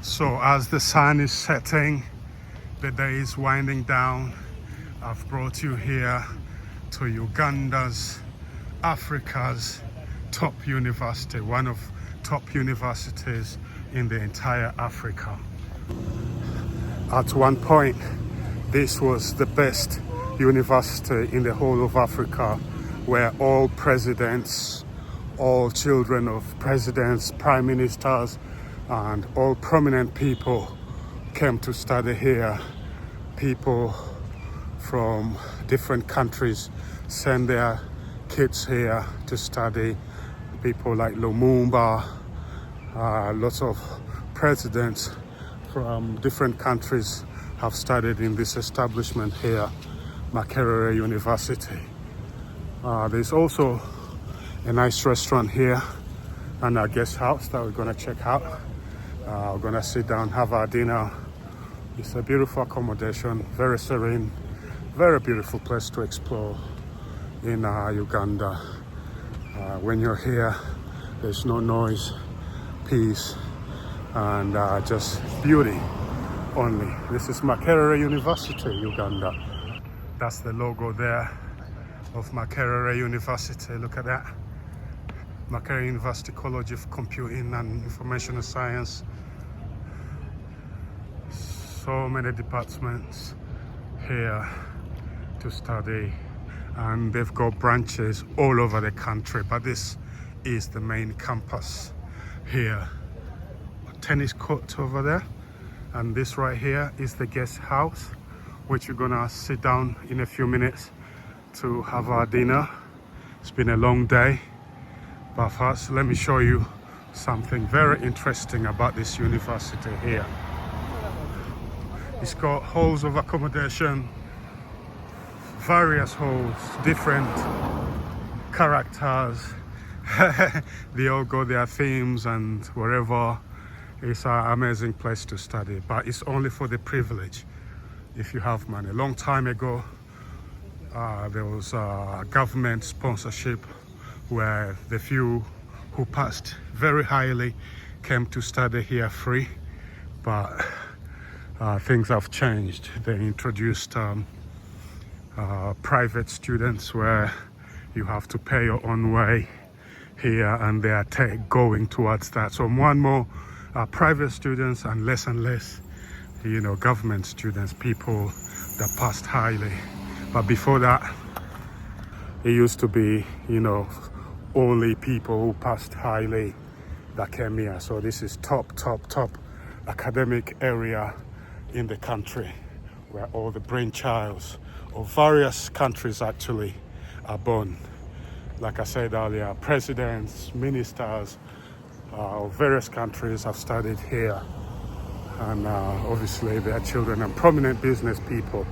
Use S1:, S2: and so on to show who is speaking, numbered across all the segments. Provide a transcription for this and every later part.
S1: So as the sun is setting, the day is winding down, I've brought you here to Uganda's, Africa's top university, one of top universities in the entire Africa. At one point, this was the best university in the whole of Africa, where all presidents, all children of presidents, prime ministers, and all prominent people came to study here. People from different countries send their kids here to study. People like Lumumba, lots of presidents from different countries have studied in this establishment here, Makerere University. There's also a nice restaurant here and a guest house that we're gonna check out. We're gonna sit down, have our dinner. It's a beautiful accommodation, very serene, very beautiful place to explore in Uganda. When you're here, there's no noise, peace, and just beauty only. This is Makerere University, Uganda. That's the logo there of Makerere University. Look at that. Makerere University College of Computing and Information Science. So many departments here to study, and they've got branches all over the country, but this is the main campus here. A tennis court over there, and this right here is the guest house, which we're gonna sit down in a few minutes to have our dinner. It's been a long day, but first let me show you something very interesting about this university here. It's got halls of accommodation, various halls, different characters. They all got their themes and wherever. It's an amazing place to study, but it's only for the privilege if you have money. A long time ago, there was a government sponsorship where the few who passed very highly came to study here free, but things have changed. They introduced private students where you have to pay your own way here, and they are going towards that. So more and more private students and less, government students, people that passed highly. But before that, it used to be, only people who passed highly that came here. So this is top academic area in the country, where all the brainchilds of various countries actually are born. Like I said earlier, presidents, ministers of various countries have studied here, and obviously their children and prominent business people.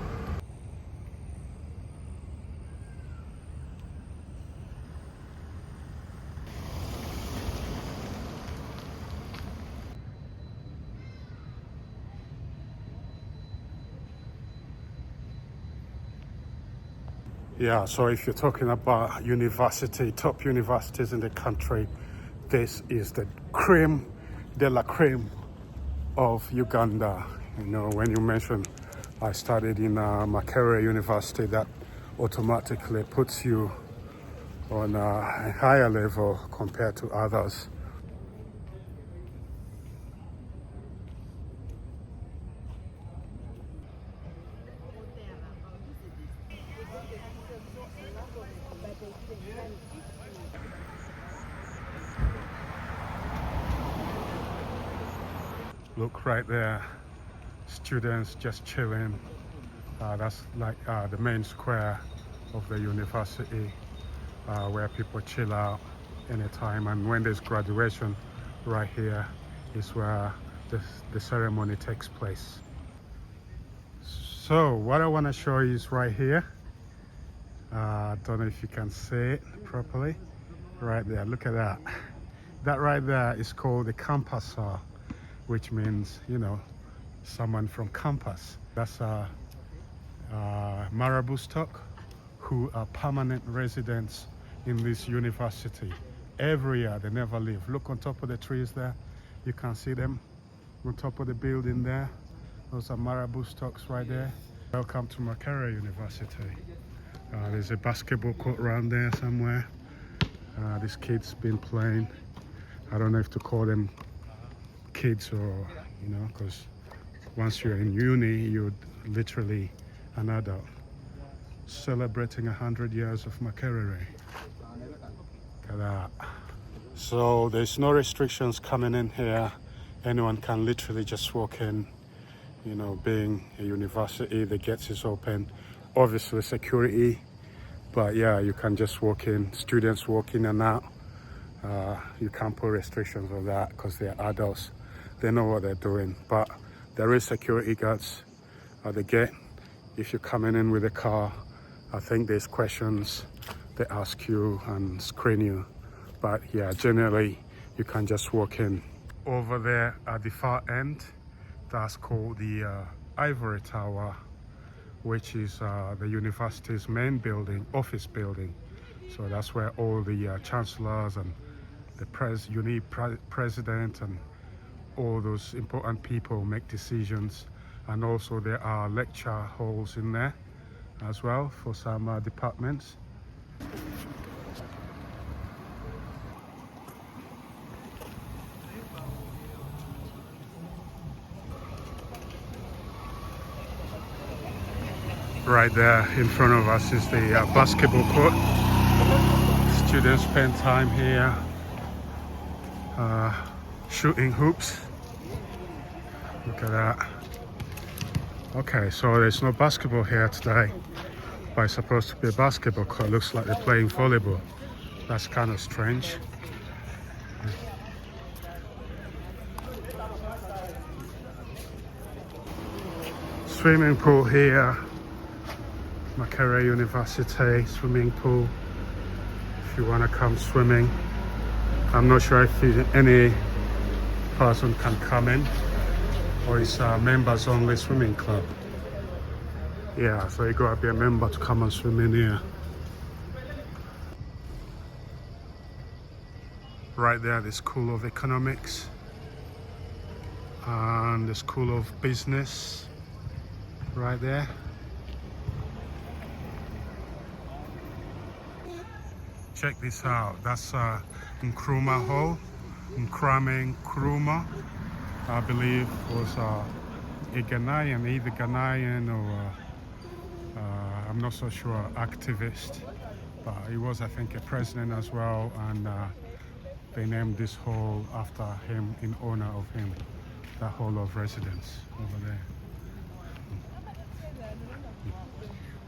S1: Yeah, so if you're talking about top universities in the country, this is the creme de la creme of Uganda. When you mention I studied in Makerere University, that automatically puts you on a higher level compared to others. Look right there, students just chilling. That's like the main square of the university, where people chill out anytime. And when there's graduation, right here is where the ceremony takes place. So what I want to show you is right here. I don't know if you can see it properly. Right there, look at that. That right there is called the campus, which means, someone from campus. That's Marabou stock, who are permanent residents in this university. Every year, they never leave. Look on top of the trees there. You can see them. on top of the building there. Those are marabou stocks right there. Welcome to Makerere University. There's a basketball court around there somewhere. This kid's been playing. I don't know if to call them kids or, because once you're in uni, you're literally an adult. Celebrating 100 years of Makerere. Look at that. So there's no restrictions coming in here. Anyone can literally just walk in. Being a university, the gates is open. Obviously security, but yeah, you can just walk in. Students walk in and out. You can't put restrictions on that because they're adults. They know what they're doing. But there is security guards at the gate. If you're coming in with a car, I think there's questions they ask you and screen you. But yeah, generally you can just walk in. Over there at the far end, that's called the Ivory Tower, which is the university's main building, office building. So that's where all the chancellors and the president and all those important people make decisions. And also there are lecture halls in there as well for some departments. Right there in front of us is the basketball court. Students spend time here shooting hoops. Look at that. Okay, so there's no basketball here today, but it's supposed to be a basketball court. Looks like they're playing volleyball. That's kind of strange. Swimming pool here. Makerere University swimming pool. If you want to come swimming, I'm not sure if any person can come in, or it's a members only swimming club. Yeah, so you gotta be a member to come and swim in here. Right there, the School of Economics and the School of Business. Right there. Check this out. That's Nkrumah Hall. Kwame Nkrumah, I believe, was a Ghanaian, either Ghanaian or I'm not so sure, activist. But he was, I think, a president as well, and they named this hall after him, in honor of him. The Hall of Residence over there.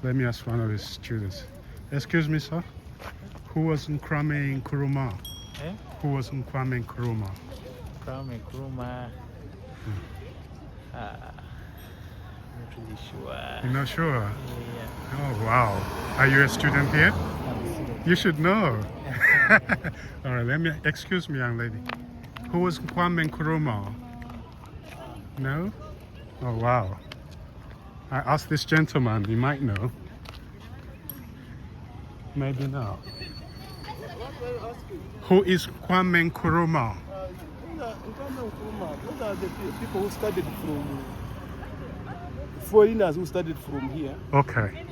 S1: Let me ask one of the students. Excuse me, sir. Who was Kwame Nkrumah?
S2: Eh?
S1: Who was Kwame Nkrumah?
S2: Kwame Nkrumah. Not really sure.
S1: You're not sure?
S2: Yeah.
S1: Oh, wow. Are you a student here? You should know. All right, excuse me, young lady. Who was Kwame Nkrumah? No? Oh, wow. I asked this gentleman, he might know. Maybe not. Who is Kwame Nkrumah?
S3: Those are the people who studied from foreigners who studied from here.
S1: Okay.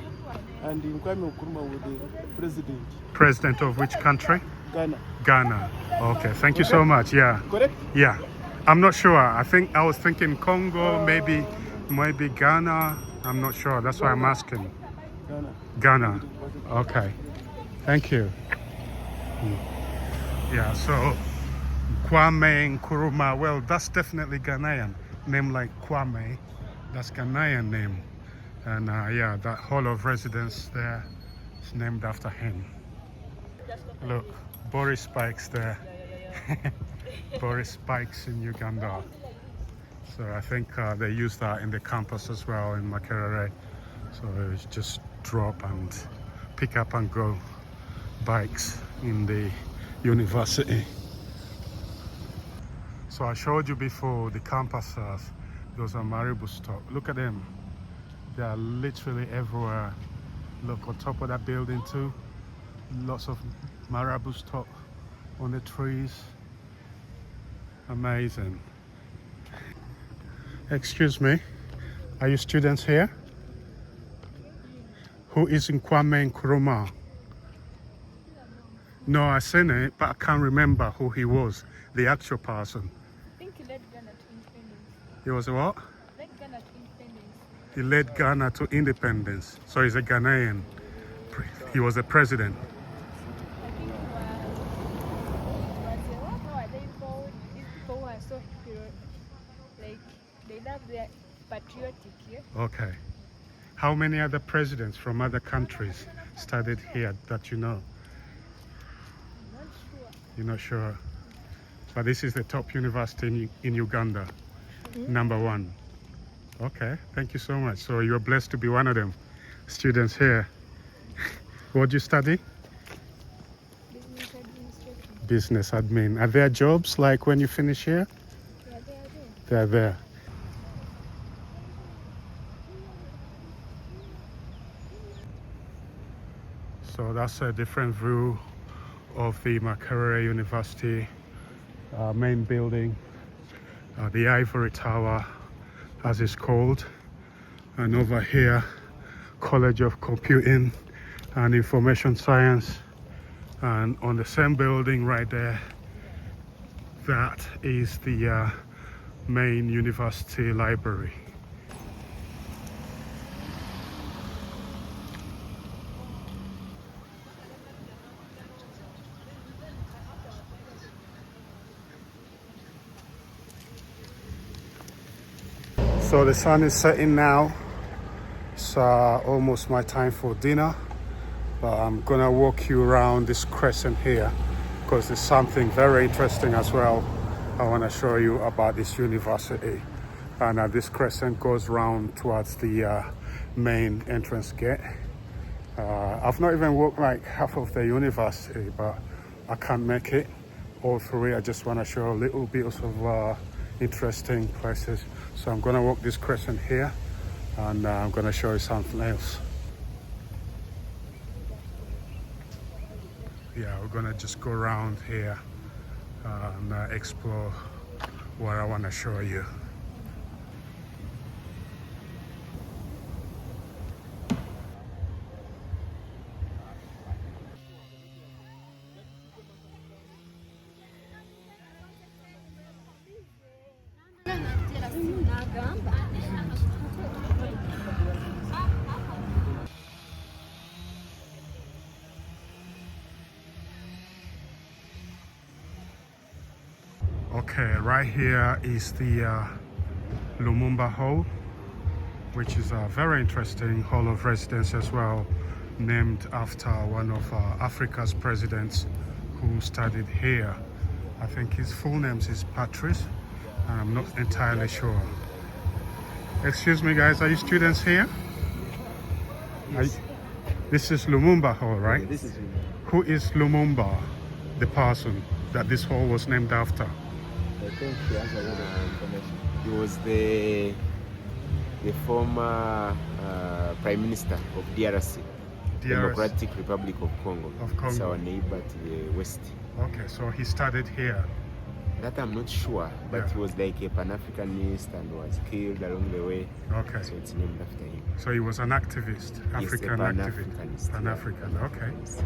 S3: And Kwame Nkrumah was the president.
S1: President of which country?
S3: Ghana.
S1: Ghana. Okay, thank you so much. Yeah.
S3: Correct?
S1: Yeah. I'm not sure. I was thinking Congo, maybe Ghana. I'm not sure. That's why I'm asking. Ghana. Okay. Thank you. Yeah, so Kwame Nkrumah, well, that's definitely Ghanaian. Name like Kwame, that's Ghanaian name. And yeah, that Hall of Residence there is named after him. Look, Boris Spikes there. Boris Spikes in Uganda. So I think they use that in the campus as well in Makerere. So it's just drop and pick up and go bikes in the university. So I showed you before the campuses, those are marabou stock. Look at them. They are literally everywhere. Look on top of that building too. Lots of marabou stock on the trees. Amazing. Excuse me, are you students here? Who is Kwame Nkrumah? No, I seen it, but I can't remember who he was, the actual person.
S4: I think he led Ghana to independence.
S1: He was what?
S4: Led Ghana to independence.
S1: He led Ghana to independence. So he's a Ghanaian. He was the president.
S4: I think how are they called? These people who are so like they love their patriotic, yeah?
S1: Okay. How many other presidents from other countries studied here that you know?
S4: I'm not sure.
S1: You're not sure? But this is the top university in Uganda, #1. Okay, thank you so much. So you're blessed to be one of them students here. What do you study?
S4: Business administration.
S1: Business admin. Are there jobs like when you finish here?
S4: Yeah, they are there.
S1: They're there. So that's a different view of the Makerere University main building, the Ivory Tower as it's called, and over here College of Computing and Information Science, and on the same building right there, that is the main university library. So the sun is setting now. It's almost my time for dinner, but I'm gonna walk you around this crescent here because there's something very interesting as well I want to show you about this university. And this crescent goes round towards the main entrance gate. I've not even walked like half of the university, but I can't make it all through it. I just want to show a little bit of interesting places. So I'm gonna walk this crescent here, and I'm gonna show you something else. Yeah, we're gonna just go around here and explore what I want to show you. Okay, right here is the Lumumba Hall, which is a very interesting hall of residence as well, named after one of Africa's presidents who studied here. I think his full name is Patrice, and I'm not entirely sure. Excuse me guys, are you students here?
S3: Yes.
S1: This is Lumumba Hall, right?
S3: Yeah, this is
S1: Who is Lumumba, the person that this hall was named after?
S5: I think he has a lot of information. He was the former Prime Minister of DRC, Democratic Republic of Congo. It's our neighbor to the west.
S1: Okay, so he studied here.
S5: That I'm not sure, but
S1: Yeah.
S5: he was like a Pan-Africanist and was killed along the way.
S1: Okay.
S5: So it's named after him.
S1: So he was an activist, African activist.
S5: Pan-Africanist. Pan-African,
S1: okay.
S5: Yes.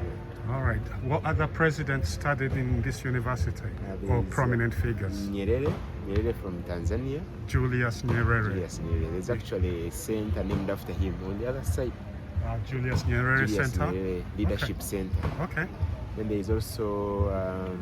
S1: All right. What other presidents studied in this university or prominent figures?
S5: Nyerere from Tanzania.
S1: Julius Nyerere.
S5: Julius Nyerere. There's actually a center named after him on the other side.
S1: Julius Nyerere
S5: Julius
S1: Center.
S5: Nyerere Leadership Center.
S1: Okay.
S5: Then there is also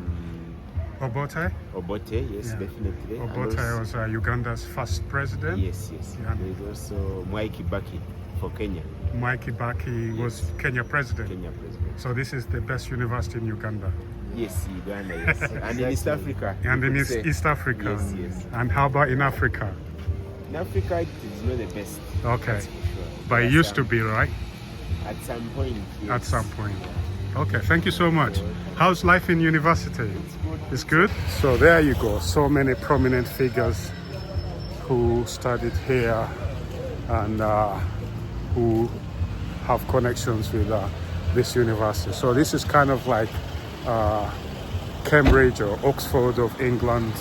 S1: Obote.
S5: Obote, yes,
S1: Yeah.
S5: definitely. And
S1: Obote
S5: also-
S1: was Uganda's first president.
S5: Yes.
S1: Yeah.
S5: There is also Mwai Kibaki for Kenya,
S1: Mwai Kibaki was Kenya president.
S5: Kenya president.
S1: So this is the best university in Uganda.
S5: Yes, Uganda, yes. And in East Africa.
S1: And
S5: you
S1: in
S5: could say.
S1: East Africa.
S5: Yes.
S1: And how about in Africa?
S5: In Africa, it is not the best.
S1: Okay.
S5: That's for sure.
S1: But it
S5: There are
S1: used to
S5: some-
S1: be, right?
S5: At some point, yes.
S1: At some point. Okay, thank you so much. How's life in university? It's good? So there you go. So many prominent figures who studied here and who have connections with this university. So this is kind of like Cambridge or Oxford of England,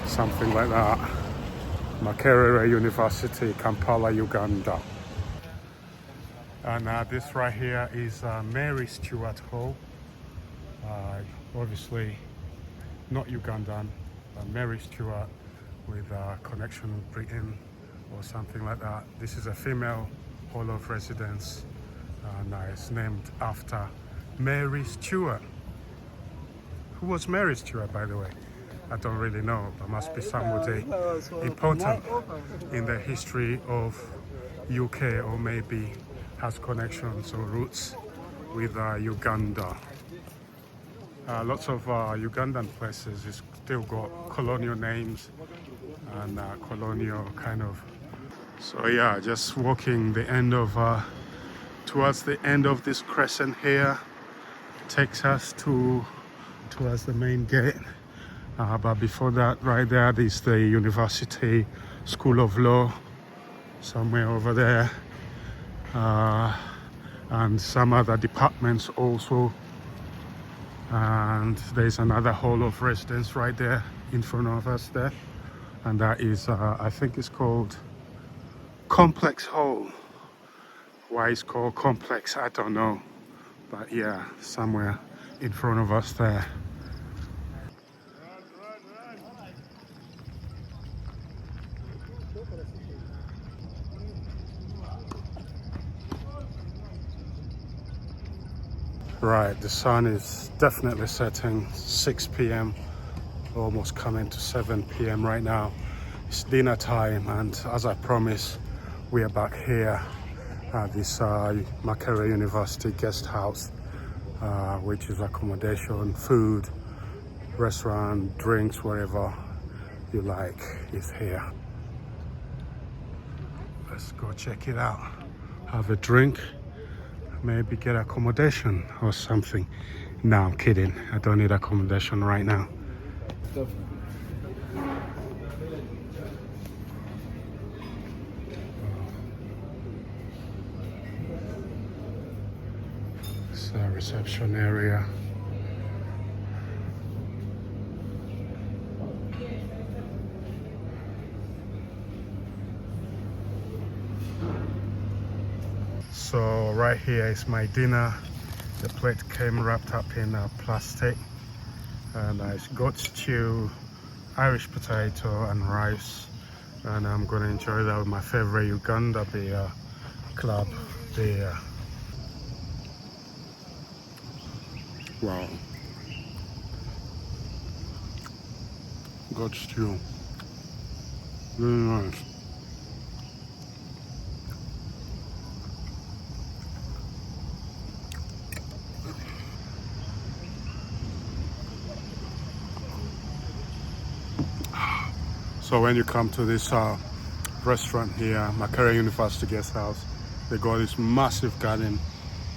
S1: something like that. Makerere University, Kampala, Uganda. And this right here is Mary Stuart Hall. Obviously not Ugandan, but Mary Stuart with a connection with Britain or something like that. This is a female hall of residence, and it's named after Mary Stuart. Who was Mary Stuart, by the way? I don't really know. There must be somebody important in the history of UK, or maybe has connections or roots with Uganda. Lots of Ugandan places is still got colonial names and colonial kind of. So yeah, just walking the end of towards the end of this crescent here takes us towards the main gate. But before that, right there is the University School of Law, somewhere over there, and some other departments also. And there's another hall of residence right there in front of us there, and that is I think it's called Complex Hall. Why it's called Complex, I don't know, but yeah, somewhere in front of us there. Right, the sun is definitely setting. 6 p.m, almost coming to 7 p.m. right now. It's dinner time, and as I promised, we are back here at this Makerere University guest house, which is accommodation, food, restaurant, drinks, whatever you like is here. Let's go check it out. Have a drink. Maybe get accommodation or something. No, I'm kidding. I don't need accommodation right now. It's a reception area. So right here is my dinner. The plate came wrapped up in plastic, and it's goat stew, Irish potato and rice, and I'm gonna enjoy that with my favorite Uganda beer, club beer. Wow. Goat stew, really nice. So when you come to this restaurant here, Makerere University Guest House, they got this massive garden.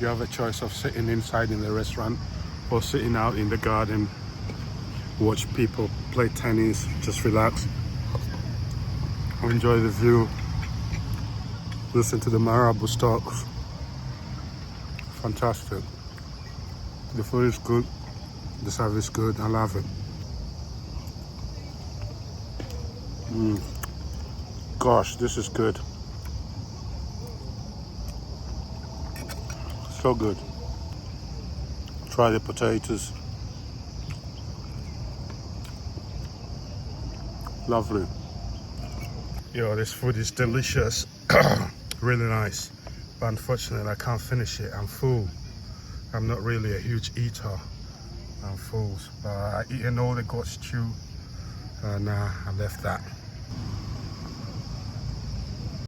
S1: You have a choice of sitting inside in the restaurant or sitting out in the garden, watch people play tennis, just relax, enjoy the view, listen to the marabou talks. Fantastic. The food is good, the service is good, I love it. Gosh, this is good. So good. Try the potatoes. Lovely. Yo, this food is delicious. Really nice. But unfortunately, I can't finish it. I'm full. I'm not really a huge eater. I'm full. But I eaten all the goat stew, and I left that.